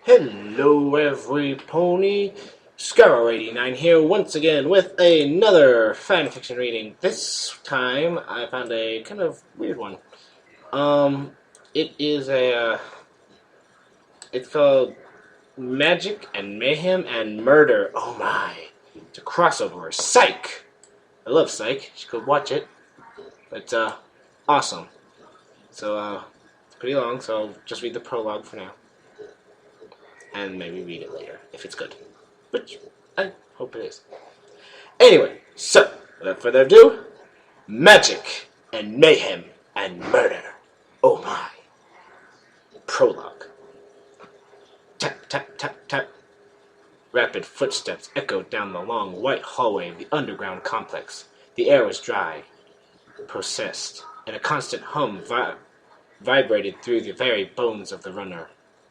Hello every pony, Scarrow89 here once again with another fanfiction reading. This time I found a kind of weird one. It is it's called Magic and Mayhem and Murder. Oh my, it's a crossover. Psych! I love Psych, you should go watch it. But, awesome. So, it's pretty long, so I'll just read the prologue for now. And maybe read it later, if it's good. Which I hope it is. Anyway, so, without further ado, Magic and Mayhem and Murder. Oh my. Prologue. Tap, tap, tap, tap. Rapid footsteps echoed down the long, white hallway of the underground complex. The air was dry, processed, and a constant hum vibrated through the very bones of the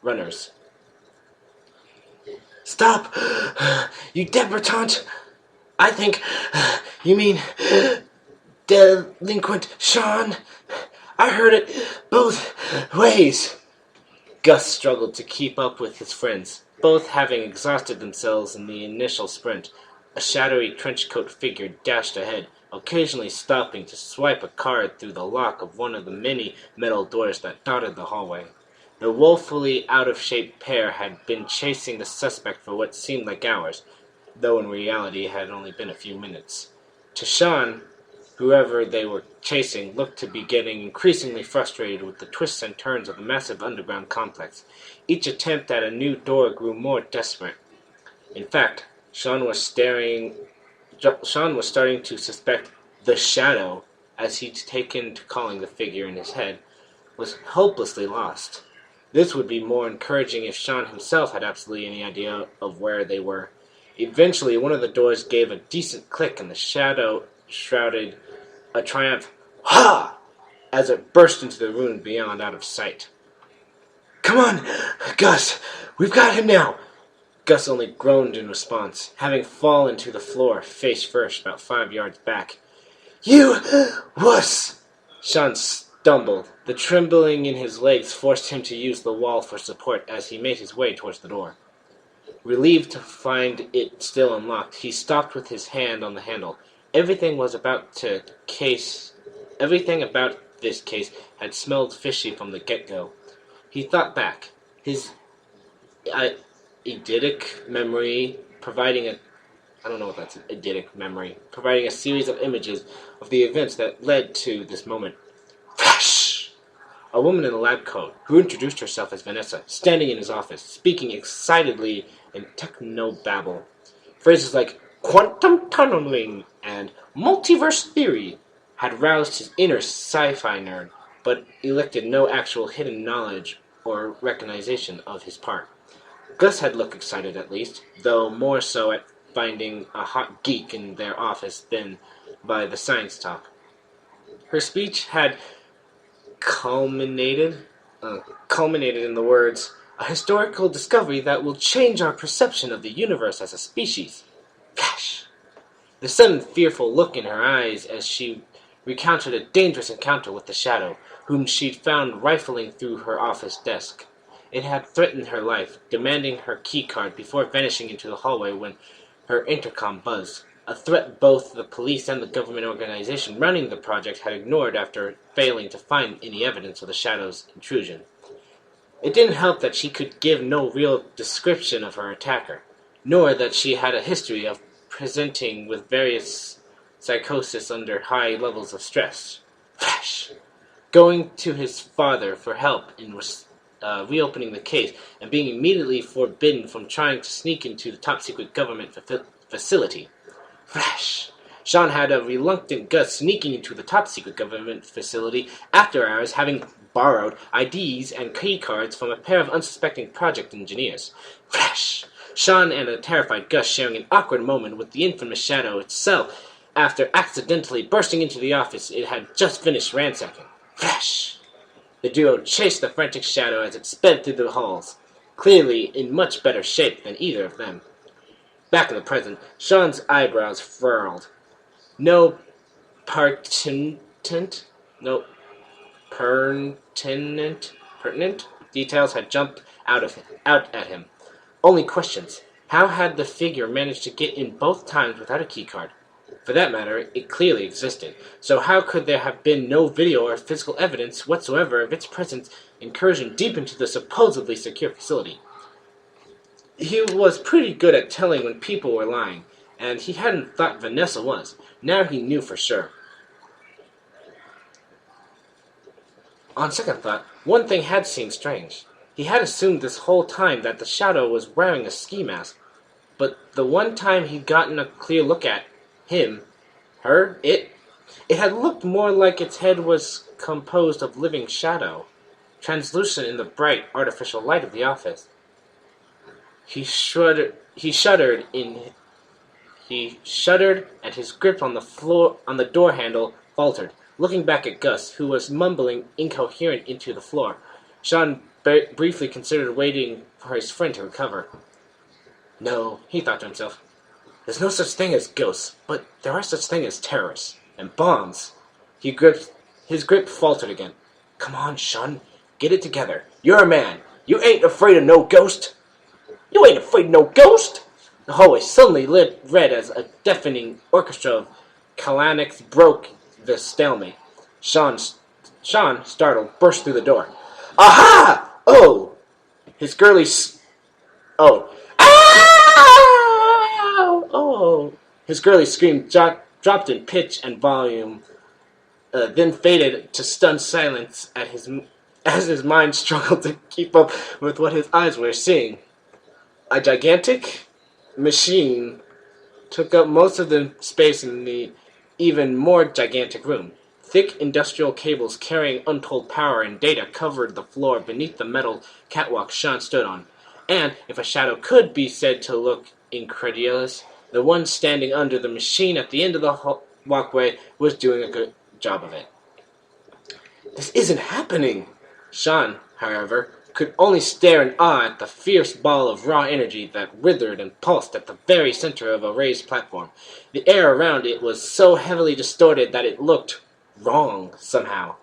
runners. Stop! You debutante! I think you mean delinquent Shawn. I heard it both ways. Gus struggled to keep up with his friends, both having exhausted themselves in the initial sprint. A shadowy trenchcoat figure dashed ahead, occasionally stopping to swipe a card through the lock of one of the many metal doors that dotted the hallway. The woefully out-of-shape pair had been chasing the suspect for what seemed like hours, though in reality it had only been a few minutes. To Shawn, whoever they were chasing looked to be getting increasingly frustrated with the twists and turns of the massive underground complex. Each attempt at a new door grew more desperate. In fact, Shawn was starting to suspect the Shadow, as he'd taken to calling the figure in his head, was hopelessly lost. This would be more encouraging if Shawn himself had absolutely any idea of where they were. Eventually, one of the doors gave a decent click, and the Shadow shouted a triumph, "Ha!" as it burst into the room beyond, out of sight. "Come on, Gus! We've got him now!" Gus only groaned in response, having fallen to the floor, face first, about 5 yards back. "You wuss!" Shawn stumbled. The trembling in his legs forced him to use the wall for support as he made his way towards the door. Relieved to find it still unlocked, he stopped with his hand on the handle. Everything about this case had smelled fishy from the get-go. He thought back. His eidetic memory providing a series of images of the events that led to this moment. Flash! A woman in a lab coat, who introduced herself as Vanessa, standing in his office, speaking excitedly in technobabble. Phrases like quantum tunneling and multiverse theory had roused his inner sci-fi nerd, but elicited no actual hidden knowledge or recognition of his part. Gus had looked excited at least, though more so at finding a hot geek in their office than by the science talk. Her speech had culminated in the words, "A historical discovery that will change our perception of the universe as a species." Flash! The sudden fearful look in her eyes as she recounted a dangerous encounter with the Shadow, whom she'd found rifling through her office desk. It had threatened her life, demanding her keycard before vanishing into the hallway when her intercom buzzed. A threat both the police and the government organization running the project had ignored after failing to find any evidence of the Shadow's intrusion. It didn't help that she could give no real description of her attacker, nor that she had a history of presenting with various psychosis under high levels of stress. Flash! Going to his father for help in reopening the case, and being immediately forbidden from trying to sneak into the top-secret government facility. Flash! Shawn had a reluctant Gus sneaking into the top-secret government facility after hours, having borrowed IDs and keycards from a pair of unsuspecting project engineers. Flash! Shawn and a terrified Gus sharing an awkward moment with the infamous Shadow itself after accidentally bursting into the office it had just finished ransacking. Flash! The duo chased the frantic Shadow as it sped through the halls, clearly in much better shape than either of them. Back in the present, Shawn's eyebrows furled. No pertinent details had jumped out at him. Only questions. How had the figure managed to get in both times without a keycard? For that matter, it clearly existed. So how could there have been no video or physical evidence whatsoever of its presence incursion deep into the supposedly secure facility? He was pretty good at telling when people were lying, and he hadn't thought Vanessa was. Now he knew for sure. On second thought, one thing had seemed strange. He had assumed this whole time that the shadow was wearing a ski mask, but the one time he'd gotten a clear look at him, her, it had looked more like its head was composed of living shadow, translucent in the bright, artificial light of the office. He shuddered, and his grip on the door handle faltered. Looking back at Gus, who was mumbling incoherent into the floor, Shawn briefly considered waiting for his friend to recover. No, he thought to himself. There's no such thing as ghosts, but there are such things as terrorists and bombs. His grip faltered again. Come on, Shawn, get it together. You're a man. You ain't afraid of no ghost. You ain't afraid of no ghost. The hallway suddenly lit red as a deafening orchestra of Kalaniks broke the stalemate. Shawn, startled, burst through the door. Aha! Oh! His girly... Oh. Ow! Oh! His girly scream dropped in pitch and volume, then faded to stunned silence as his mind struggled to keep up with what his eyes were seeing. A gigantic machine took up most of the space in the even more gigantic room. Thick industrial cables carrying untold power and data covered the floor beneath the metal catwalk Shawn stood on. And, if a shadow could be said to look incredulous, the one standing under the machine at the end of the walkway was doing a good job of it. This isn't happening! Shawn, however, could only stare in awe at the fierce ball of raw energy that writhed and pulsed at the very center of a raised platform. The air around it was so heavily distorted that it looked wrong, somehow.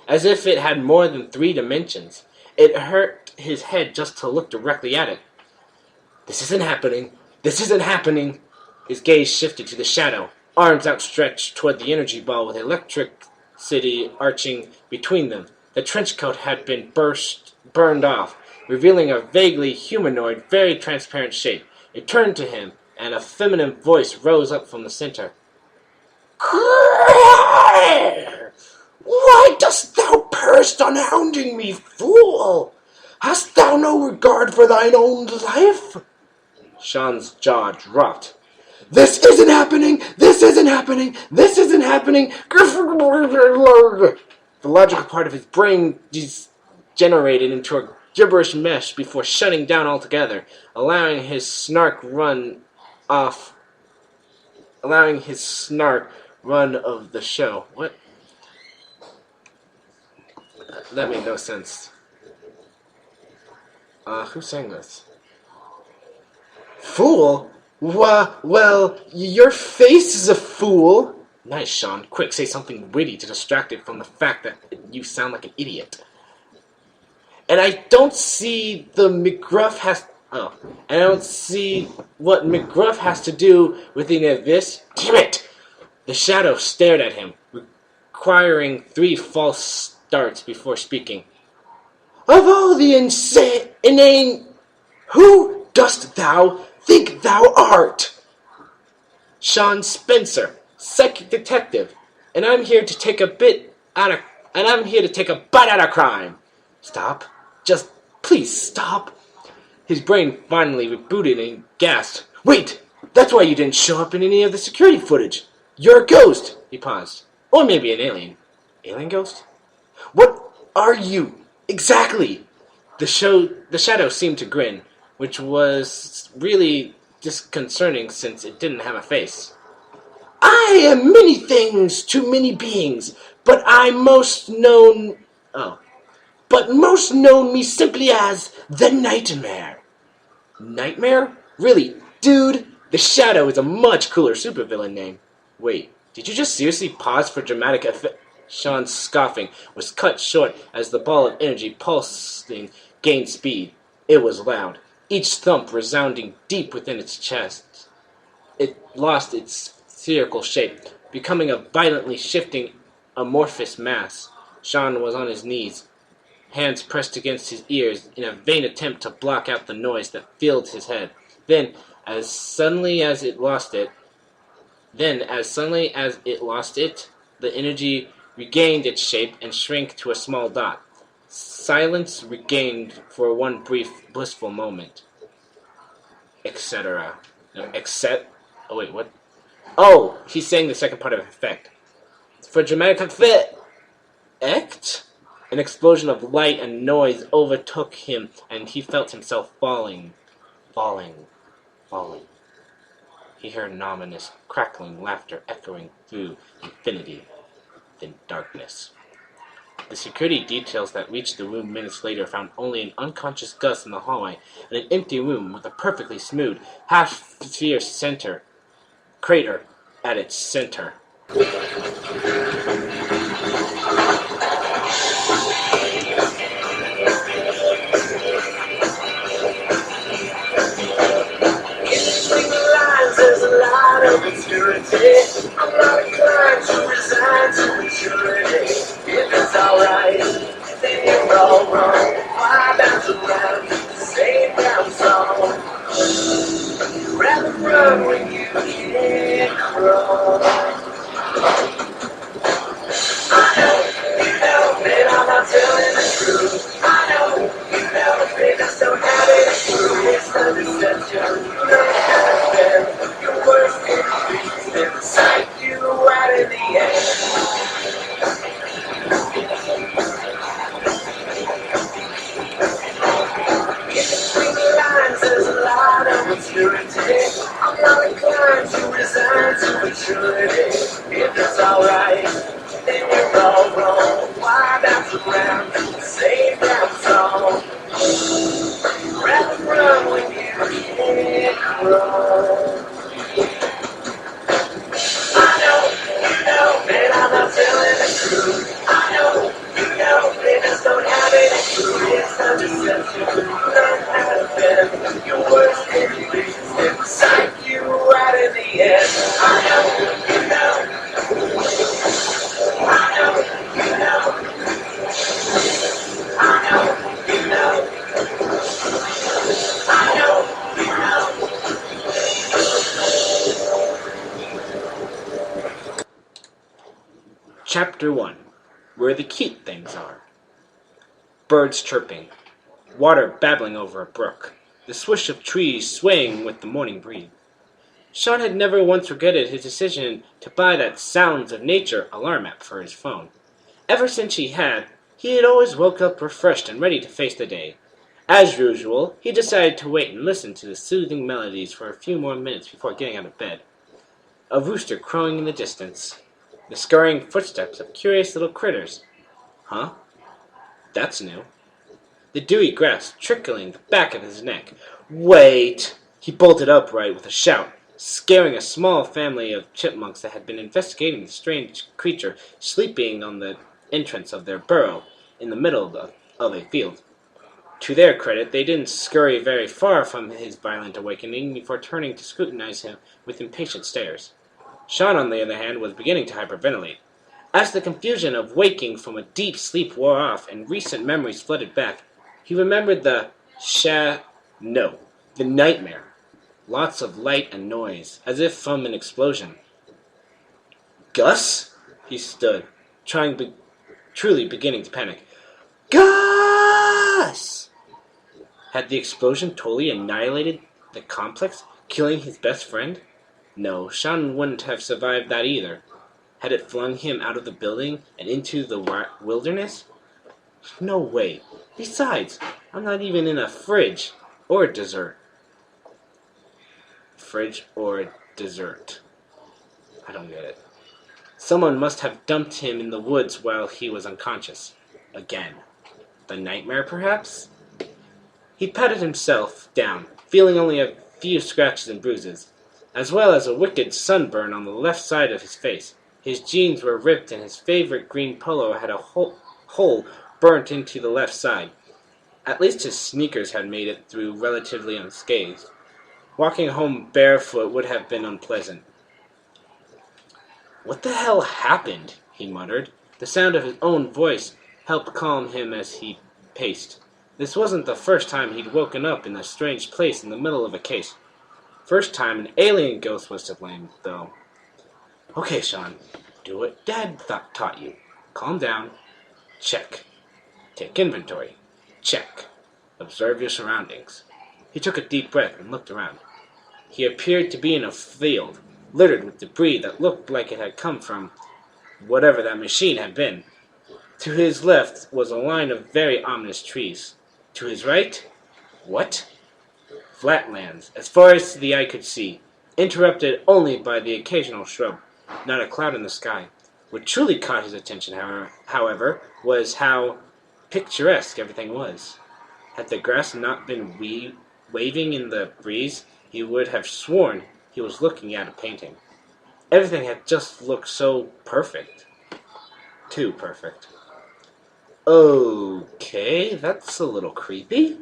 As if it had more than 3 dimensions. It hurt his head just to look directly at it. This isn't happening. This isn't happening. His gaze shifted to the shadow, arms outstretched toward the energy ball with electricity arching between them. The trench coat had been burned off, revealing a vaguely humanoid, very transparent shape. It turned to him, and a feminine voice rose up from the center. Why dost thou burst on hounding me, fool? Hast thou no regard for thine own life? Shawn's jaw dropped. This isn't happening! This isn't happening! This isn't happening! The logical part of his brain degenerated into a gibberish mesh before shutting down altogether, allowing his snark run of the show. What? That made no sense. Who sang this? Fool? Well, your face is a fool. Nice, Shawn. Quick, say something witty to distract it from the fact that you sound like an idiot. And I don't see I don't see what McGruff has to do with any of this. Damn it! The shadow stared at him, requiring 3 false starts before speaking. Of all the inane, who dost thou think thou art? Shawn Spencer, psychic detective, and I'm here to take a bite out of crime. Stop. Just please stop. His brain finally rebooted and gasped. Wait! That's why you didn't show up in any of the security footage. You're a ghost! He paused. Or maybe an alien. Alien ghost? What are you? Exactly! The shadow seemed to grin, which was really disconcerting since it didn't have a face. I am many things to many beings, but most known me simply as the Nightmare. Nightmare? Really? Dude, the Shadow is a much cooler supervillain name. Wait, did you just seriously pause for dramatic effect? Shawn's scoffing was cut short as the ball of energy pulsing gained speed. It was loud, each thump resounding deep within its chest. It lost its spherical shape, becoming a violently shifting, amorphous mass. Shawn was on his knees, hands pressed against his ears in a vain attempt to block out the noise that filled his head. Then, as suddenly as it lost it, the energy regained its shape and shrank to a small dot. Silence regained for one brief, blissful moment. Etc. No, except... Oh, wait, what? Oh! He's saying the second part of effect. For dramatic effect... An explosion of light and noise overtook him, and he felt himself falling. He heard an ominous, crackling laughter echoing through infinity, then darkness. The security details that reached the room minutes later found only an unconscious Gus in the hallway and an empty room with a perfectly smooth, half-sphere crater at its center. There's a lot of obscurity. I'm not inclined to resign to maturity. If it's alright, then you're all wrong. Why bounce around the same damn song? You'd rather run when you can't crawl. I know, man, I'm not telling the truth. I know, they just don't have it true. It's a deception. You don't have it. Your worst enemies never sight you out in the end. In between the lines, there's a lot of obscurity. I'm not inclined to resign to maturity. If it's alright, then you're all wrong. Why bounce around the same damn song? You'd rather run when you can't crawl. I know, man, I'm not telling the truth. I know, they just don't have it true. It's a deception. You don't have them. Your worst enemies never sight you out in the end. I know, I know, Chapter 1. Where the cute things are. Birds chirping. Water babbling over a brook. The swish of trees swaying with the morning breeze. Shawn had never once regretted his decision to buy that Sounds of Nature alarm app for his phone. Ever since he had always woke up refreshed and ready to face the day. As usual, he decided to wait and listen to the soothing melodies for a few more minutes before getting out of bed. A rooster crowing in the distance. The scurrying footsteps of curious little critters. Huh? That's new. The dewy grass trickling the back of his neck. Wait! He bolted upright with a shout, scaring a small family of chipmunks that had been investigating the strange creature sleeping on the entrance of their burrow in the middle of a field. To their credit, they didn't scurry very far from his violent awakening before turning to scrutinize him with impatient stares. Shawn, on the other hand, was beginning to hyperventilate. As the confusion of waking from a deep sleep wore off and recent memories flooded back, he remembered the nightmare. Lots of light and noise, as if from an explosion. Gus? He stood, truly beginning to panic. Gus! Had the explosion totally annihilated the complex, killing his best friend? No, Shawn wouldn't have survived that either. Had it flung him out of the building and into the wilderness? No way. Besides, I'm not even in a fridge or a dessert. Fridge or dessert. I don't get it. Someone must have dumped him in the woods while he was unconscious. Again. The nightmare, perhaps? He patted himself down, feeling only a few scratches and bruises, as well as a wicked sunburn on the left side of his face. His jeans were ripped and his favorite green polo had a hole burnt into the left side. At least his sneakers had made it through relatively unscathed. Walking home barefoot would have been unpleasant. "What the hell happened?" he muttered. The sound of his own voice helped calm him as he paced. This wasn't the first time he'd woken up in a strange place in the middle of a case. First time an alien ghost was to blame, though. "Okay, Shawn, do what Dad taught you. Calm down. Check. Take inventory. Check. Observe your surroundings." He took a deep breath and looked around. He appeared to be in a field, littered with debris that looked like it had come from whatever that machine had been. To his left was a line of very ominous trees. To his right, what? Flatlands, as far as the eye could see, interrupted only by the occasional shrub. Not a cloud in the sky. What truly caught his attention, however, was how picturesque everything was. Had the grass not been waving in the breeze, he would have sworn he was looking at a painting. Everything had just looked so perfect. Too perfect. Okay, that's a little creepy.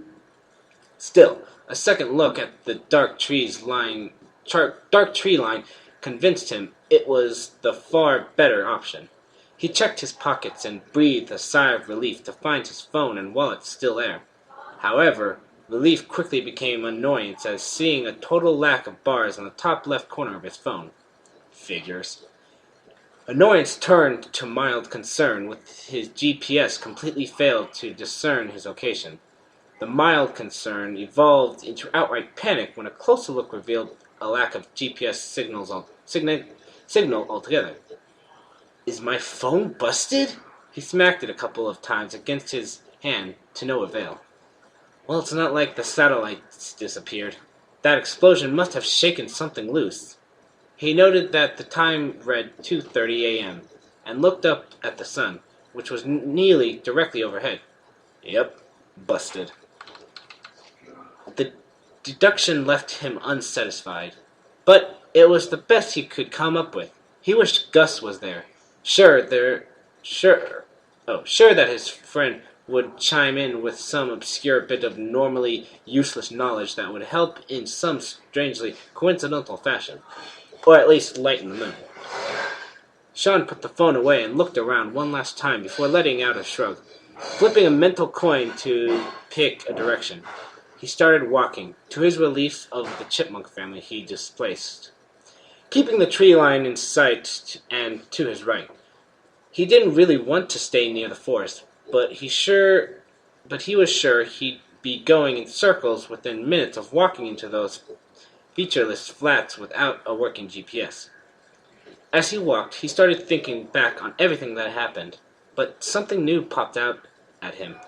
Still, a second look at the dark tree line convinced him it was the far better option. He checked his pockets and breathed a sigh of relief to find his phone and wallet still there. However, relief quickly became annoyance as seeing a total lack of bars on the top left corner of his phone. Figures. Annoyance turned to mild concern with his GPS completely failed to discern his location. The mild concern evolved into outright panic when a closer look revealed a lack of GPS signal altogether. "Is my phone busted?" He smacked it a couple of times against his hand to no avail. Well, it's not like the satellites disappeared. That explosion must have shaken something loose. He noted that the time read 2:30 a.m. and looked up at the sun, which was nearly directly overhead. Yep, busted. The deduction left him unsatisfied, but it was the best he could come up with. He wished Gus was there. Sure that his friend would chime in with some obscure bit of normally useless knowledge that would help in some strangely coincidental fashion, or at least lighten the mood. Shawn put the phone away and looked around one last time before letting out a shrug, flipping a mental coin to pick a direction. He started walking, to his relief of the chipmunk family he displaced, keeping the tree line in sight and to his right. He didn't really want to stay near the forest, but he was sure he'd be going in circles within minutes of walking into those featureless flats without a working GPS. As he walked, he started thinking back on everything that happened, but something new popped out at him.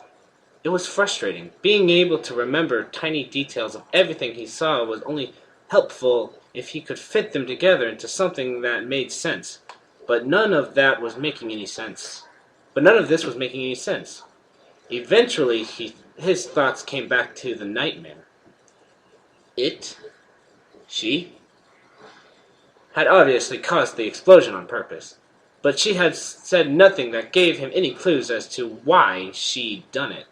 It was frustrating. Being able to remember tiny details of everything he saw was only helpful if he could fit them together into something that made sense. But none of this was making any sense. Eventually, his thoughts came back to the nightmare. She had obviously caused the explosion on purpose, but she had said nothing that gave him any clues as to why she'd done it.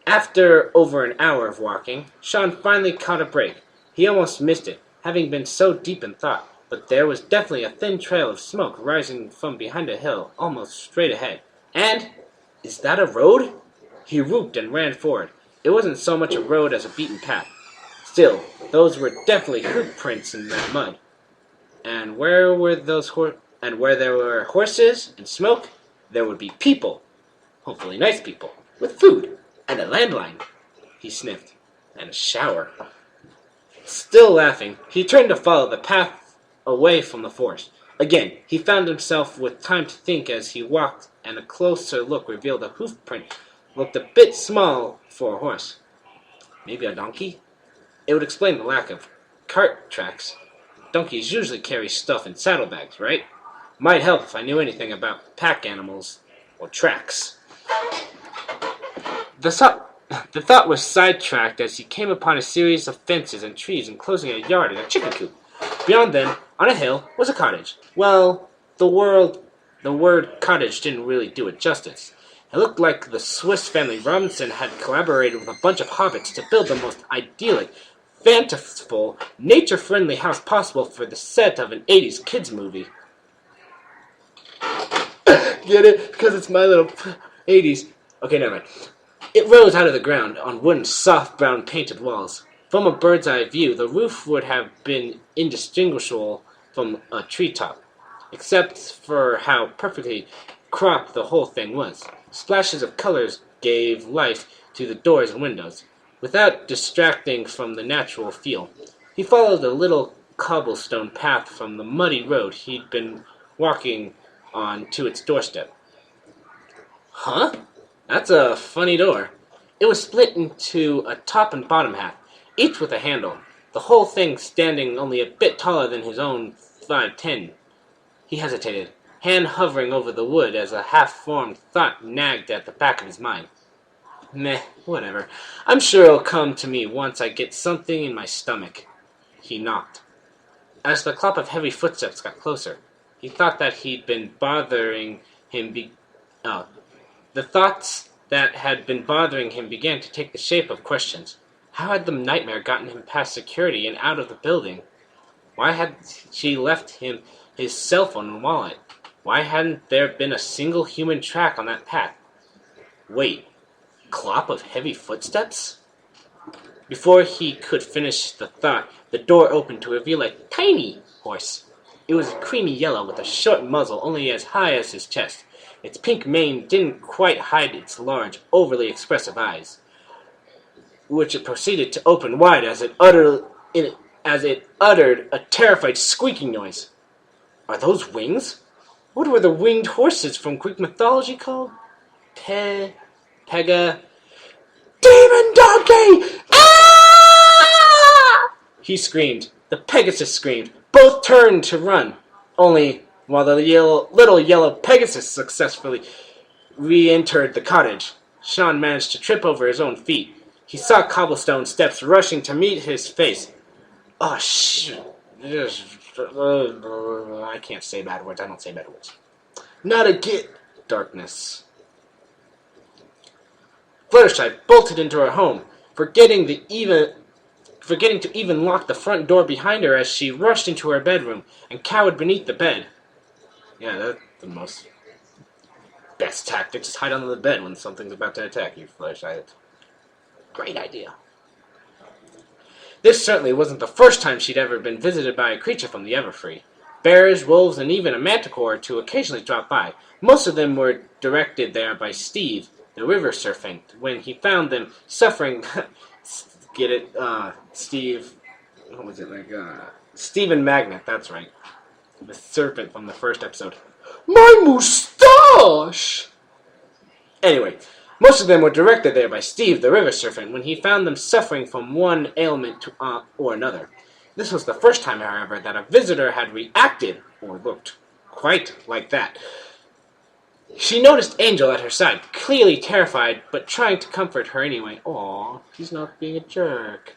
After over an hour of walking, Shawn finally caught a break. He almost missed it, having been so deep in thought, but there was definitely a thin trail of smoke rising from behind a hill almost straight ahead. And, is that a road? He whooped and ran forward. It wasn't so much a road as a beaten path. Still, those were definitely hoof prints in that mud. And where there were horses and smoke, there would be people. Hopefully nice people, with food. And a landline, he sniffed, and a shower. Still laughing, he turned to follow the path away from the forest. Again, he found himself with time to think as he walked, and a closer look revealed a hoof print looked a bit small for a horse. Maybe a donkey? It would explain the lack of cart tracks. Donkeys usually carry stuff in saddlebags, right? Might help if I knew anything about pack animals or tracks. The thought was sidetracked as he came upon a series of fences and trees enclosing a yard and a chicken coop. Beyond them, on a hill, was a cottage. Well, the word cottage didn't really do it justice. It looked like the Swiss family Robinson had collaborated with a bunch of hobbits to build the most idyllic, fanciful, nature-friendly house possible for the set of an 80s kids movie. Get it? Because it's my little 80s. Okay, never mind. It rose out of the ground on wooden, soft brown painted walls. From a bird's eye view, the roof would have been indistinguishable from a treetop, except for how perfectly cropped the whole thing was. Splashes of colors gave life to the doors and windows, without distracting from the natural feel. He followed a little cobblestone path from the muddy road he'd been walking on to its doorstep. Huh? That's a funny door. It was split into a top and bottom half, each with a handle, the whole thing standing only a bit taller than his own 5'10". He hesitated, hand hovering over the wood as a half-formed thought nagged at the back of his mind. Meh, whatever. I'm sure it'll come to me once I get something in my stomach. He knocked. As the clop of heavy footsteps got closer, he thought that he'd been bothering him the thoughts that had been bothering him began to take the shape of questions. How had the nightmare gotten him past security and out of the building? Why had she left him his cell phone and wallet? Why hadn't there been a single human track on that path? Wait, clop of heavy footsteps? Before he could finish the thought, the door opened to reveal a tiny horse. It was creamy yellow with a short muzzle only as high as his chest. Its pink mane didn't quite hide its large, overly expressive eyes, which it proceeded to open wide as it uttered a terrified squeaking noise. Are those wings? What were the winged horses from Greek mythology called? Pega... Demon donkey! Ah! He screamed. The Pegasus screamed. Both turned to run. Only, while the little yellow Pegasus successfully re-entered the cottage, Shawn managed to trip over his own feet. He saw cobblestone steps rushing to meet his face. Oh, shit. I can't say bad words. I don't say bad words. Not again. Darkness. Fluttershy bolted into her home, forgetting to even lock the front door behind her as she rushed into her bedroom and cowered beneath the bed. Yeah, that's the most best tactic. Just hide under the bed when something's about to attack you, Fluttershy. Great idea. This certainly wasn't the first time she'd ever been visited by a creature from the Everfree. Bears, wolves, and even a manticore or two occasionally dropped by. Most of them were directed there by Steve, the river serpent, when he found them suffering... Get it? Steve... What was it like? Stephen Magnet, that's right. The serpent from the first episode. My moustache! Anyway, most of them were directed there by Steve, the river serpent, when he found them suffering from one ailment or another. This was the first time, however, that a visitor had reacted, or looked, quite like that. She noticed Angel at her side, clearly terrified, but trying to comfort her anyway. Aw, he's not being a jerk.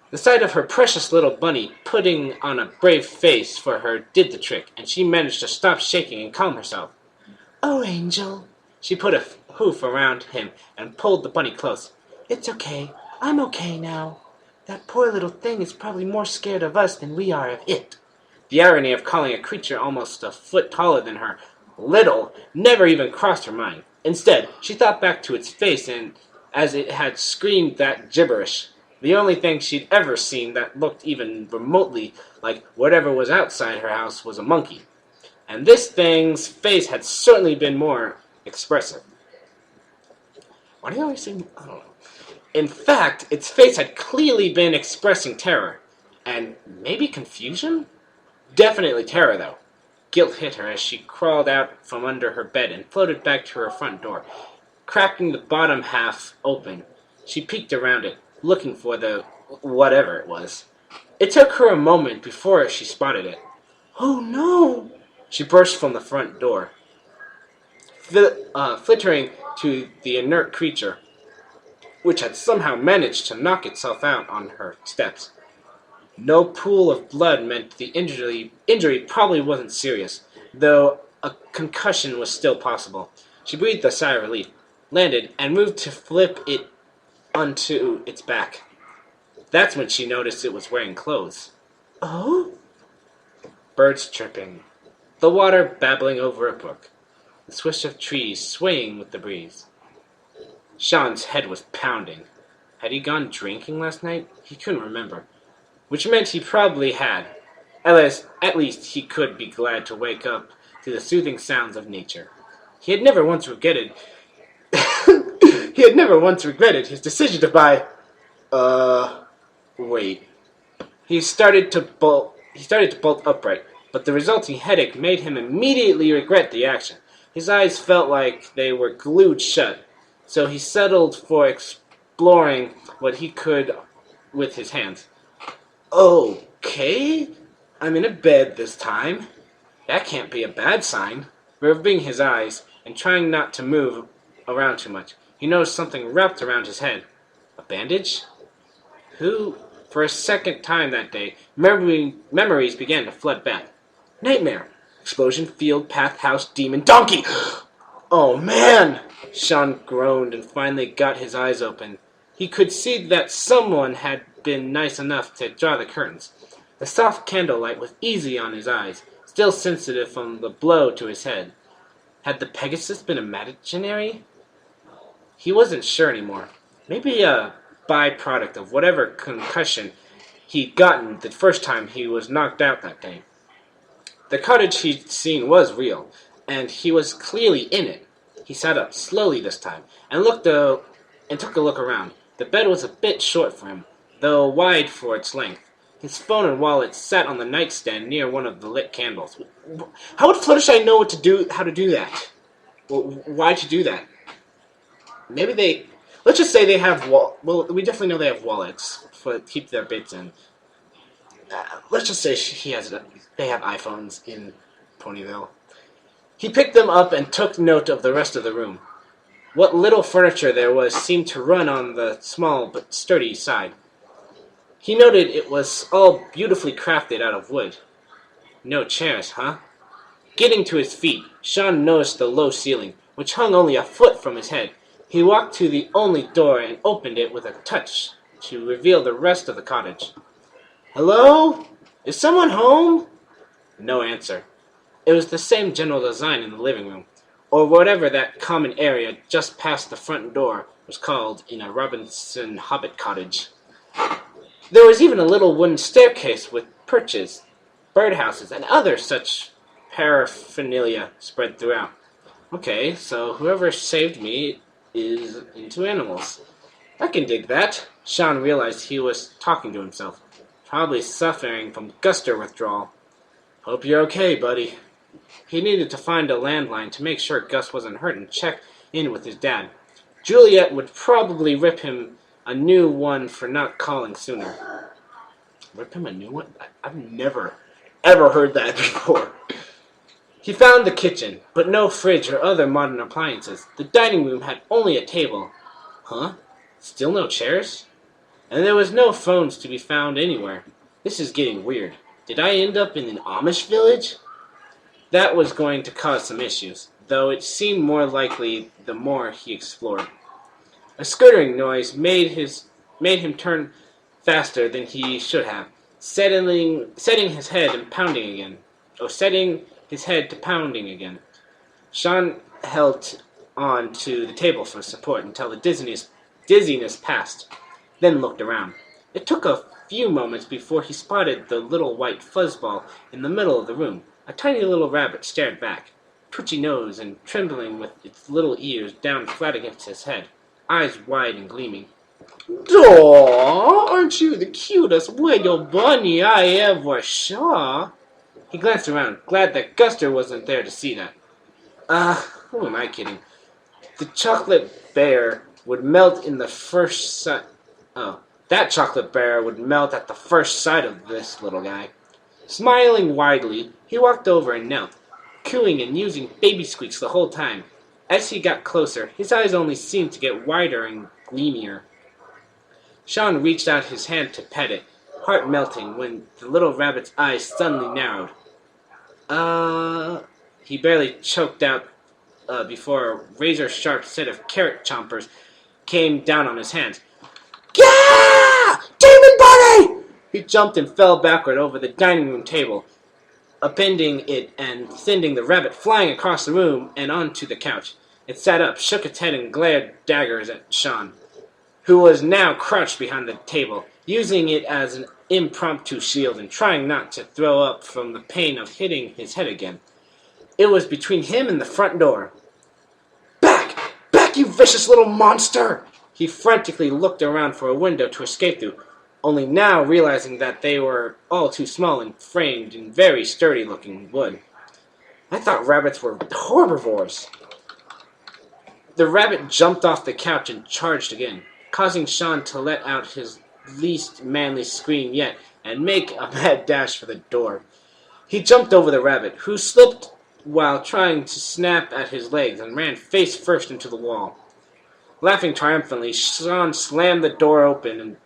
The sight of her precious little bunny putting on a brave face for her did the trick, and she managed to stop shaking and calm herself. Oh, Angel. She put a hoof around him and pulled the bunny close. It's okay. I'm okay now. That poor little thing is probably more scared of us than we are of it. The irony of calling a creature almost a foot taller than her little never even crossed her mind. Instead, she thought back to its face and as it had screamed that gibberish. The only thing she'd ever seen that looked even remotely like whatever was outside her house was a monkey. And this thing's face had certainly been more expressive. Why do you always say... I don't know. In fact, its face had clearly been expressing terror. And maybe confusion? Definitely terror, though. Guilt hit her as she crawled out from under her bed and floated back to her front door. Cracking the bottom half open, she peeked around it, looking for the whatever it was. It took her a moment before she spotted it. Oh no! She burst from the front door, flittering to the inert creature, which had somehow managed to knock itself out on her steps. No pool of blood meant the injury probably wasn't serious, though a concussion was still possible. She breathed a sigh of relief, landed, and moved to flip it onto its back. That's when she noticed it was wearing clothes. Oh? Birds chirping. The water babbling over a brook. The swish of trees swaying with the breeze. Shawn's head was pounding. Had he gone drinking last night? He couldn't remember. Which meant he probably had. At least he could be glad to wake up to the soothing sounds of nature. He had never once regretted his decision to buy wait. He started to bolt upright, but the resulting headache made him immediately regret the action. His eyes felt like they were glued shut, so he settled for exploring what he could with his hands. Okay, I'm in a bed this time. That can't be a bad sign. Rubbing his eyes and trying not to move around too much, he noticed something wrapped around his head. A bandage? For a second time that day, memories began to flood back. Nightmare. Explosion, field, path, house, demon, donkey! Oh man! Shawn groaned and finally got his eyes open. He could see that someone had been nice enough to draw the curtains. The soft candlelight was easy on his eyes, still sensitive from the blow to his head. Had the Pegasus been imaginary? He wasn't sure anymore. Maybe a byproduct of whatever concussion he'd gotten the first time he was knocked out that day. The cottage he'd seen was real, and he was clearly in it. He sat up slowly this time and took a look around. The bed was a bit short for him, though wide for its length. His phone and wallet sat on the nightstand near one of the lit candles. How would Fluttershy know how to do that? Why'd you do that? Maybe they... Let's just say they have... Well, we definitely know they have wallets to keep their bits in. Let's just say they have iPhones in Ponyville. He picked them up and took note of the rest of the room. What little furniture there was seemed to run on the small but sturdy side. He noted it was all beautifully crafted out of wood. No chairs, huh? Getting to his feet, Shawn noticed the low ceiling, which hung only a foot from his head. He walked to the only door and opened it with a touch to reveal the rest of the cottage. Hello? Is someone home? No answer. It was the same general design in the living room, or whatever that common area just past the front door was called in a Robinson Hobbit cottage. There was even a little wooden staircase with perches, birdhouses, and other such paraphernalia spread throughout. Okay, so whoever saved me is into animals. I can dig that. Shawn realized he was talking to himself, probably suffering from guster withdrawal. Hope you're okay, buddy. He needed to find a landline to make sure Gus wasn't hurt and check in with his dad. Juliet would probably rip him a new one for not calling sooner. Rip him a new one? I've never, ever heard that before. He found the kitchen, but no fridge or other modern appliances. The dining room had only a table. Huh? Still no chairs? And there was no phones to be found anywhere. This is getting weird. Did I end up in an Amish village? That was going to cause some issues, though it seemed more likely the more he explored. A skirting noise made him turn faster than he should have, setting his head and pounding again. Setting his head to pounding again. Shawn held on to the table for support until the dizziness passed, then looked around. It took a few moments before he spotted the little white fuzzball in the middle of the room. A tiny little rabbit stared back, twitchy nose and trembling with its little ears down flat against his head, eyes wide and gleaming. Aw, aren't you the cutest little bunny I ever saw? He glanced around, glad that Guster wasn't there to see that. Who am I kidding? The chocolate bear would melt in the first sight. Oh, that chocolate bear would melt at the first sight of this little guy. Smiling widely, he walked over and knelt, cooing and using baby squeaks the whole time. As he got closer, his eyes only seemed to get wider and gleamier. Shawn reached out his hand to pet it, heart melting when the little rabbit's eyes suddenly narrowed. He barely choked out before a razor-sharp set of carrot chompers came down on his hands. Yeah! Demon Bunny! He jumped and fell backward over the dining room table, upending it and sending the rabbit flying across the room and onto the couch. It sat up, shook its head, and glared daggers at Shawn, who was now crouched behind the table, using it as an impromptu shield and trying not to throw up from the pain of hitting his head again. It was between him and the front door. Back! Back, you vicious little monster! He frantically looked around for a window to escape through, only now realizing that they were all too small and framed in very sturdy-looking wood. I thought rabbits were herbivores. The rabbit jumped off the couch and charged again, causing Shawn to let out his least manly scream yet and make a mad dash for the door. He jumped over the rabbit, who slipped while trying to snap at his legs and ran face first into the wall. Laughing triumphantly, Shawn slammed the door open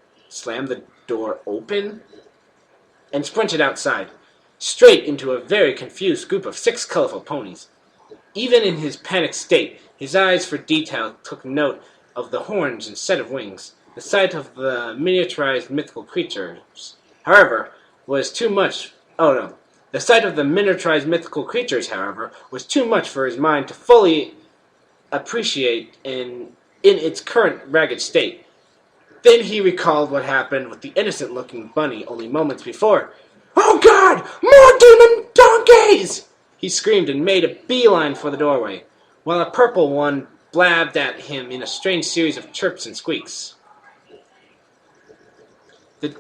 and sprinted outside, straight into a very confused group of 6 colorful ponies. Even in his panicked state, his eyes for detail took note of the horns instead of wings. The sight of the miniaturized mythical creatures, however, was too much. The sight of the miniaturized mythical creatures, however, was too much for his mind to fully appreciate in its current ragged state. Then he recalled what happened with the innocent-looking bunny only moments before. "Oh God! More demon donkeys!" He screamed and made a beeline for the doorway, while a purple one blabbed at him in a strange series of chirps and squeaks. The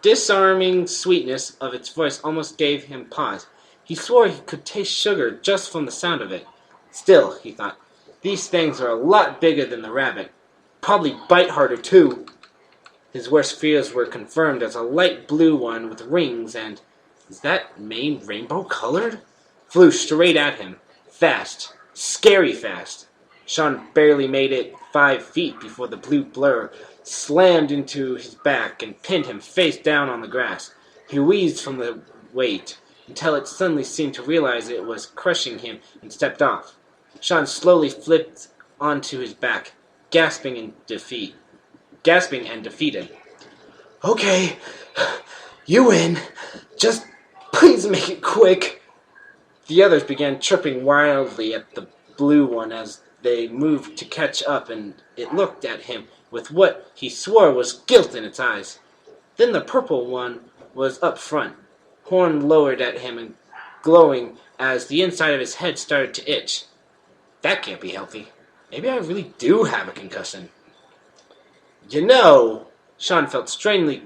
disarming sweetness of its voice almost gave him pause. He swore he could taste sugar just from the sound of it. Still, he thought, these things are a lot bigger than the rabbit. Probably bite harder, too. His worst fears were confirmed as a light blue one with rings and, is that mane rainbow-colored? Flew straight at him. Fast. Scary fast. Shawn barely made it 5 feet before the blue blur slammed into his back and pinned him face down on the grass. He wheezed from the weight until it suddenly seemed to realize it was crushing him and stepped off. Shawn slowly flipped onto his back, gasping and defeated. "Okay, you win. Just please make it quick." The others began chirping wildly at the blue one as they moved to catch up, and it looked at him with what he swore was guilt in its eyes. Then the purple one was up front, horn lowered at him and glowing as the inside of his head started to itch. That can't be healthy. Maybe I really do have a concussion. You know, Shawn felt strangely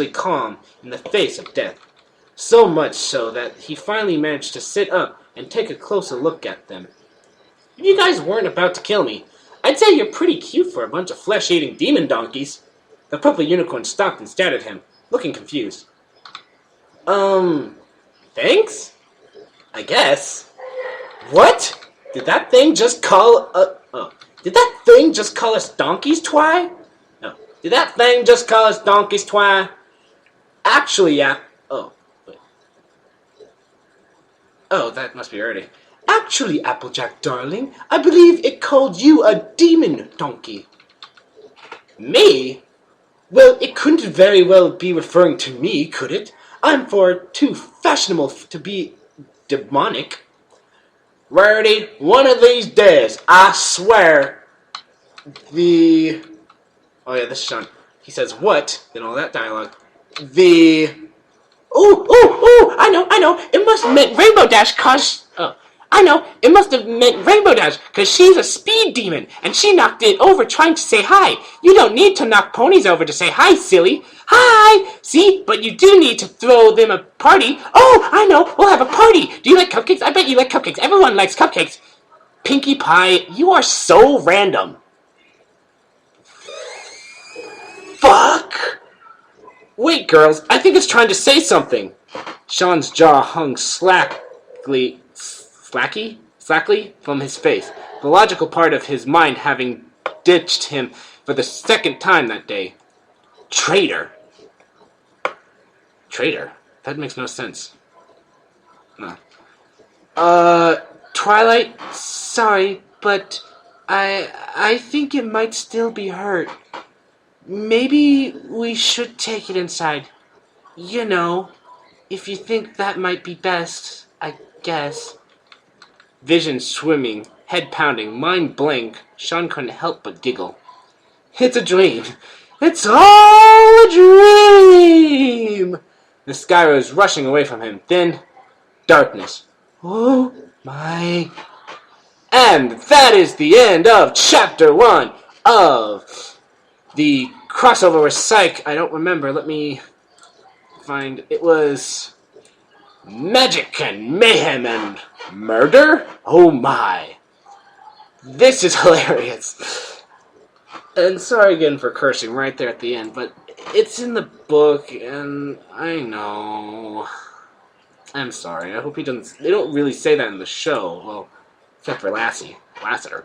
calm in the face of death. So much so that he finally managed to sit up and take a closer look at them. If you guys weren't about to kill me, I'd say you're pretty cute for a bunch of flesh-eating demon donkeys. The purple unicorn stopped and stared at him, looking confused. Thanks? I guess. What? Did that thing just call us donkeys twi? No. Did that thing just call us donkeys twi? Actually, yeah. Oh, that must be early. Actually, Applejack, darling, I believe it called you a demon donkey. Me? Well, it couldn't very well be referring to me, could it? I'm too fashionable to be demonic. Rarity, one of these days, I swear, Oh yeah, this is Shawn. He says, what? Then all that dialogue. I know. It must have meant Rainbow Dash because she's a speed demon, and she knocked it over trying to say hi. You don't need to knock ponies over to say hi, silly. Hi! See? But you do need to throw them a party. Oh, I know. We'll have a party. Do you like cupcakes? I bet you like cupcakes. Everyone likes cupcakes. Pinkie Pie, you are so random. Fuck! Wait, girls, I think it's trying to say something. Shawn's jaw hung slackly from his face, the logical part of his mind having ditched him for the second time that day. Traitor. Traitor? That makes no sense. No. Twilight, sorry, but I think it might still be hurt. Maybe we should take it inside. You know, if you think that might be best, I guess. Vision swimming, head pounding, mind blank, Shawn couldn't help but giggle. It's a dream. It's all a dream! The sky was rushing away from him. Then, darkness. Oh my. And that is the end of Chapter 1 of the crossover with Psych. I don't remember. Let me find. It was Magic and Mayhem and Murder? Oh my. This is hilarious. And sorry again for cursing right there at the end, but it's in the book, and I know. I'm sorry. I hope he doesn't. They don't really say that in the show. Well, except for Lassiter.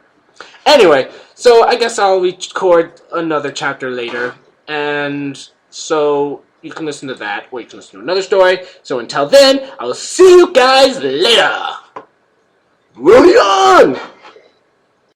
Anyway, so I guess I'll record another chapter later, and so you can listen to that, or you can listen to another story. So until then, I'll see you guys later. Rolling on!